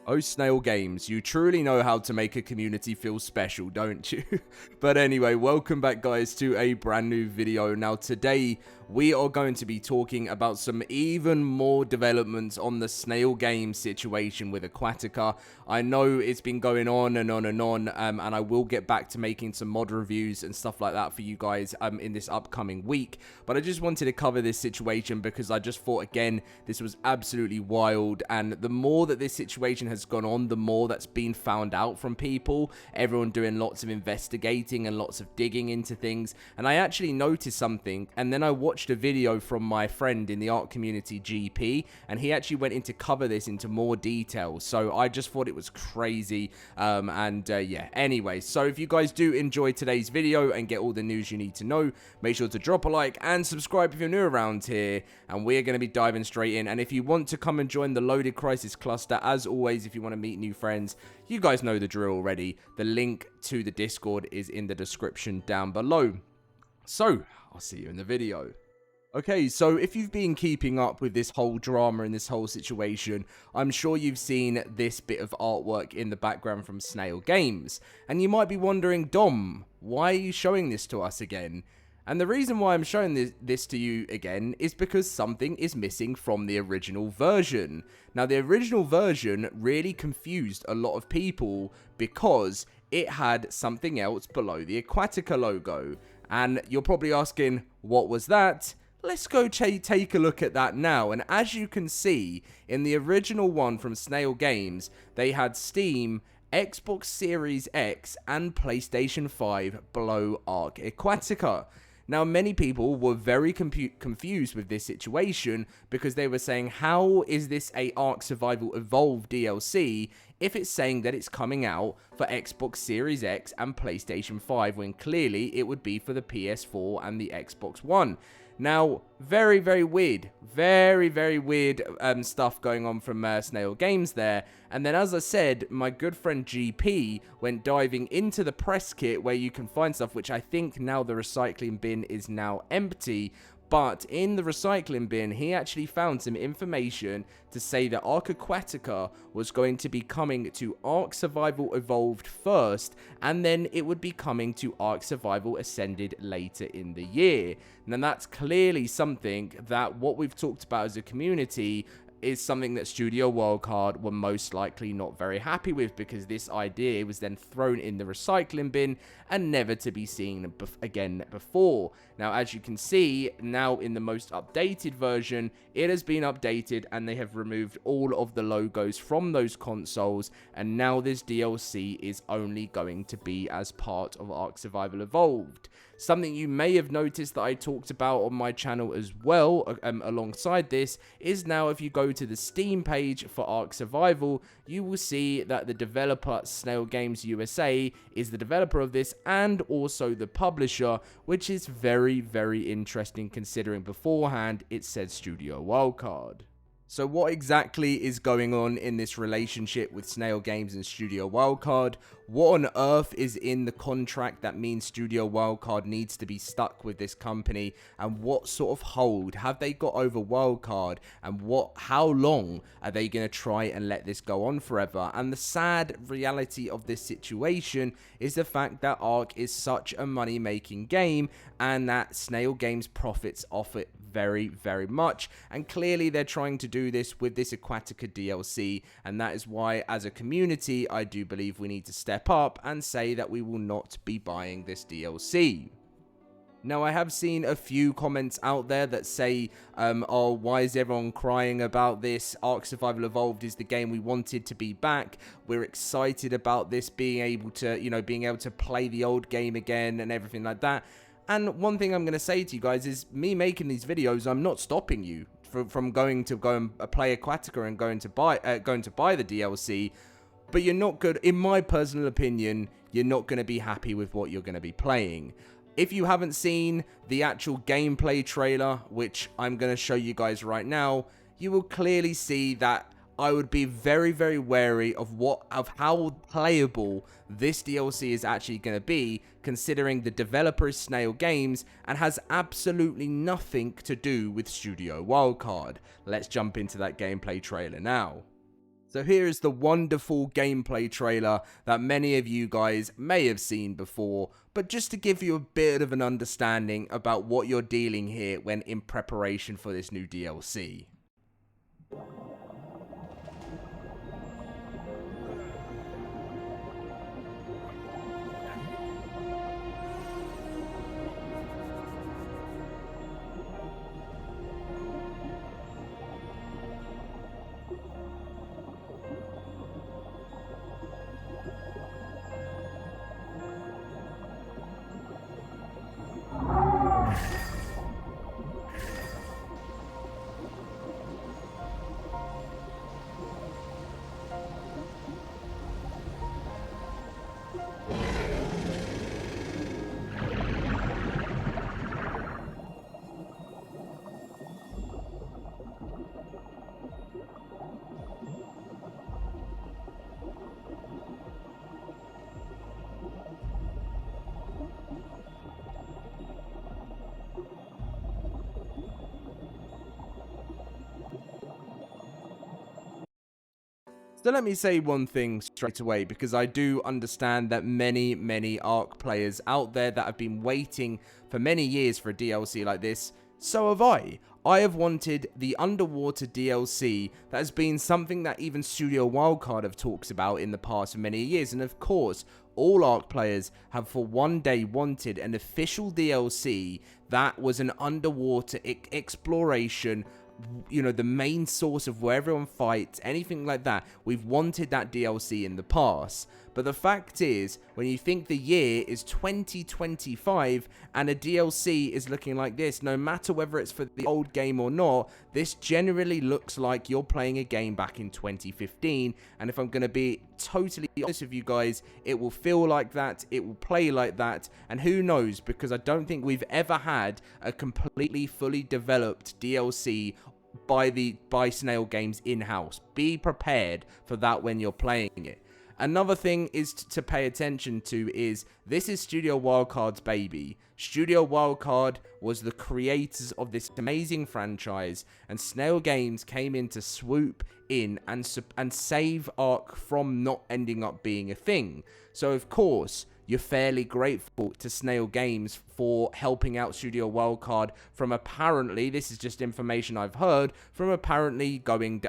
Oh, Snail Games, you truly know how to make a community feel special, don't you? But anyway, welcome back guys to a brand new video. Now today, we are going to be talking about some even more developments on the Snail Games situation with Aquatica. I know it's been going on and on and on, and I will get back to making some mod reviews and stuff like that for you guys in this upcoming week. But I just wanted to cover this situation because I just thought, again, this was absolutely wild, and the more that this situation has gone on, the more that's been found out from people, everyone doing lots of investigating and lots of digging into things. And I actually noticed something, and then I watched a video from my friend in the ARK community, GP, and he actually went in to cover this into more detail. So I just thought it was crazy. Yeah, anyway, so if you guys do enjoy today's video and get all the news you need to know, make sure to drop a like and subscribe if you're new around here, and we're going to be diving straight in. And if you want to come and join the LoadedCrysis cluster, as always, if you want to meet new friends, you guys know the drill already. The link to the Discord is in the description down below. So I'll see you in the video. Okay, so if you've been keeping up with this whole drama and this whole situation, I'm sure you've seen this bit of artwork in the background from Snail Games. And you might be wondering, Dom, why are you showing this to us again? And the reason why I'm showing this to you again is because something is missing from the original version. Now, the original version really confused a lot of people because it had something else below the Aquatica logo. And you're probably asking, what was that? Let's go take a look at that now. And as you can see, in the original one from Snail Games, they had Steam, Xbox Series X, and PlayStation 5 below ARK Aquatica. Now, many people were very confused with this situation because they were saying, how is this a ARK Survival Evolved DLC if it's saying that it's coming out for Xbox Series X and PlayStation 5 when clearly it would be for the PS4 and the Xbox One? Now, very, very weird. Very, very weird stuff going on from Snail Games there. And then, as I said, my good friend GP went diving into the press kit where you can find stuff, which I think now the recycling bin is now empty. But in the recycling bin, he actually found some information to say that ARK Aquatica was going to be coming to ARK Survival Evolved first, and then it would be coming to ARK Survival Ascended later in the year. Now, that's clearly something that what we've talked about as a community is something that Studio Wildcard were most likely not very happy with, because this idea was then thrown in the recycling bin and never to be seen again before. Now, as you can see, now in the most updated version, it has been updated and they have removed all of the logos from those consoles, and now this DLC is only going to be as part of ARK Survival Evolved. Something you may have noticed that I talked about on my channel as well, alongside this, is now if you go to the Steam page for ARK Survival, you will see that the developer Snail Games USA is the developer of this and also the publisher, which is very, very interesting considering beforehand it said Studio Wildcard. So what exactly is going on in this relationship with Snail Games and Studio Wildcard? What on earth is in the contract that means Studio Wildcard needs to be stuck with this company? And what sort of hold have they got over Wildcard? And how long are they going to try and let this go on forever? And the sad reality of this situation is the fact that ARK is such a money-making game and that Snail Games profits off it very, very much, and clearly they're trying to do this with this Aquatica DLC, and that is why as a community I do believe we need to step up and say that we will not be buying this DLC. Now, I have seen a few comments out there that say, oh, why is everyone crying about this? ARK Survival Evolved is the game we wanted to be back. We're excited about this being able to play the old game again and everything like that. And one thing I'm going to say to you guys is, me making these videos, I'm not stopping you from going and play Aquatica and going to buy the DLC. But you're not good, in my personal opinion, you're not going to be happy with what you're going to be playing. If you haven't seen the actual gameplay trailer, which I'm going to show you guys right now, you will clearly see that I would be very, very wary of how playable this DLC is actually going to be, considering the developer is Snail Games and has absolutely nothing to do with Studio Wildcard. Let's jump into that gameplay trailer now. So here is the wonderful gameplay trailer that many of you guys may have seen before, but just to give you a bit of an understanding about what you're dealing here when in preparation for this new DLC. So let me say one thing straight away, because I do understand that many ARK players out there that have been waiting for many years for a DLC like this. So have I. I have wanted the underwater DLC that has been something that even Studio Wildcard have talked about in the past for many years. And of course, all ARK players have for one day wanted an official DLC that was an underwater exploration, you know, the main source of where everyone fights, anything like that. We've wanted that DLC in the past. But the fact is, when you think the year is 2025 and a DLC is looking like this, no matter whether it's for the old game or not, this generally looks like you're playing a game back in 2015. And if I'm going to be totally honest with you guys, it will feel like that, it will play like that, and who knows, because I don't think we've ever had a completely fully developed DLC by Snail Games in-house. Be prepared for that when you're playing it. Another thing is to pay attention to is this is Studio Wildcard's baby. Studio Wildcard was the creators of this amazing franchise, and Snail Games came in to swoop in and save ARK from not ending up being a thing. So of course, you're fairly grateful to Snail Games for helping out Studio Wildcard from apparently, this is just information I've heard, from apparently going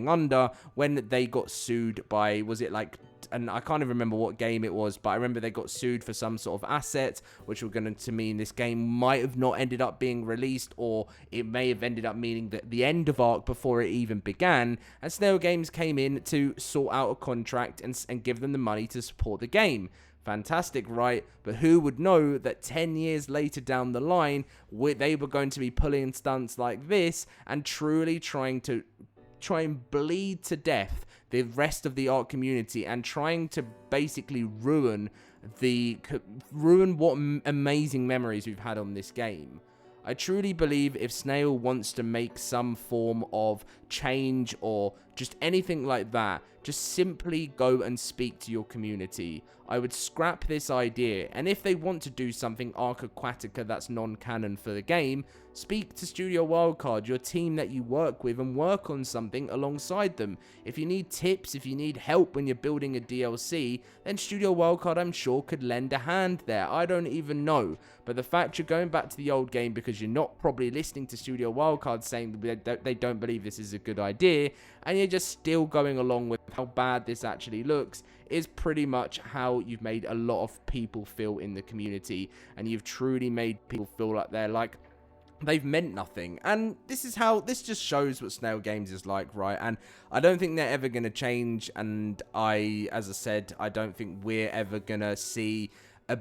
under when they got sued by, was it like, and I can't even remember what game it was, but I remember they got sued for some sort of asset, which were going to mean this game might have not ended up being released, or it may have ended up meaning that the end of ARK before it even began, and Snail Games came in to sort out a contract and give them the money to support the game. Fantastic, right? But who would know that 10 years later down the line, they were going to be pulling stunts like this and truly trying and bleed to death the rest of the ARK community, and trying to basically ruin what amazing memories we've had on this game. I truly believe if Snail wants to make some form of change or just anything like that, just simply go and speak to your community. I would scrap this idea, and if they want to do something ARK Aquatica that's non-canon for the game, speak to Studio Wildcard, your team that you work with, and work on something alongside them. If you need tips, if you need help when you're building a DLC, then Studio Wildcard, I'm sure, could lend a hand there. I don't even know. But the fact you're going back to the old game because you're not probably listening to Studio Wildcard saying that they don't believe this is a good idea, and you're just still going along with how bad this actually looks, is pretty much how you've made a lot of people feel in the community, and you've truly made people feel like they've meant nothing. And this just shows what Snail Games is like, right? And I don't think they're ever going to change, and as I said, I don't think we're ever going to see a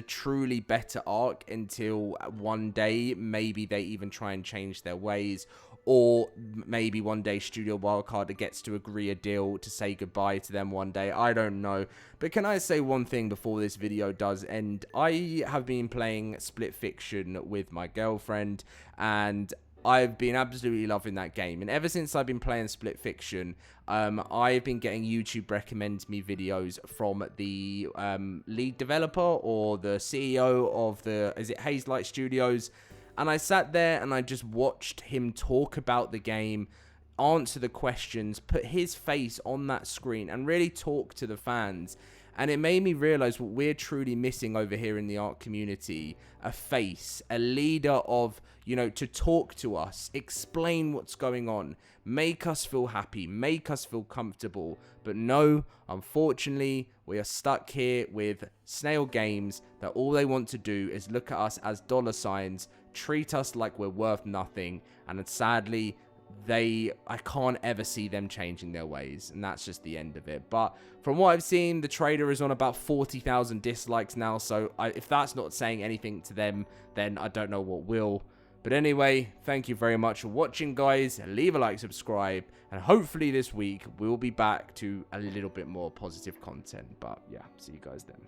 truly better ARK until one day maybe they even try and change their ways, or maybe one day Studio Wildcard gets to agree a deal to say goodbye to them one day. I don't know. But can I say one thing before this video does end? I have been playing Split Fiction with my girlfriend, and I've been absolutely loving that game. And ever since I've been playing Split Fiction, I've been getting YouTube recommend me videos from the lead developer or the CEO of is it Hazelight Studios? And I sat there and I just watched him talk about the game answer the questions, put his face on that screen, and really talk to the fans. And it made me realize what we're truly missing over here in the ARK community. A face, a leader of, you know, to talk to us, explain what's going on, make us feel happy, make us feel comfortable. But no, unfortunately, we are stuck here with Snail Games that all they want to do is look at us as dollar signs, treat us like we're worth nothing, and sadly, I can't ever see them changing their ways, and that's just the end of it. But from what I've seen, the trader is on about 40,000 dislikes now, so if that's not saying anything to them, then I don't know what will. But anyway, thank you very much for watching, guys. Leave a like, subscribe, and hopefully this week we'll be back to a little bit more positive content. But yeah, see you guys then.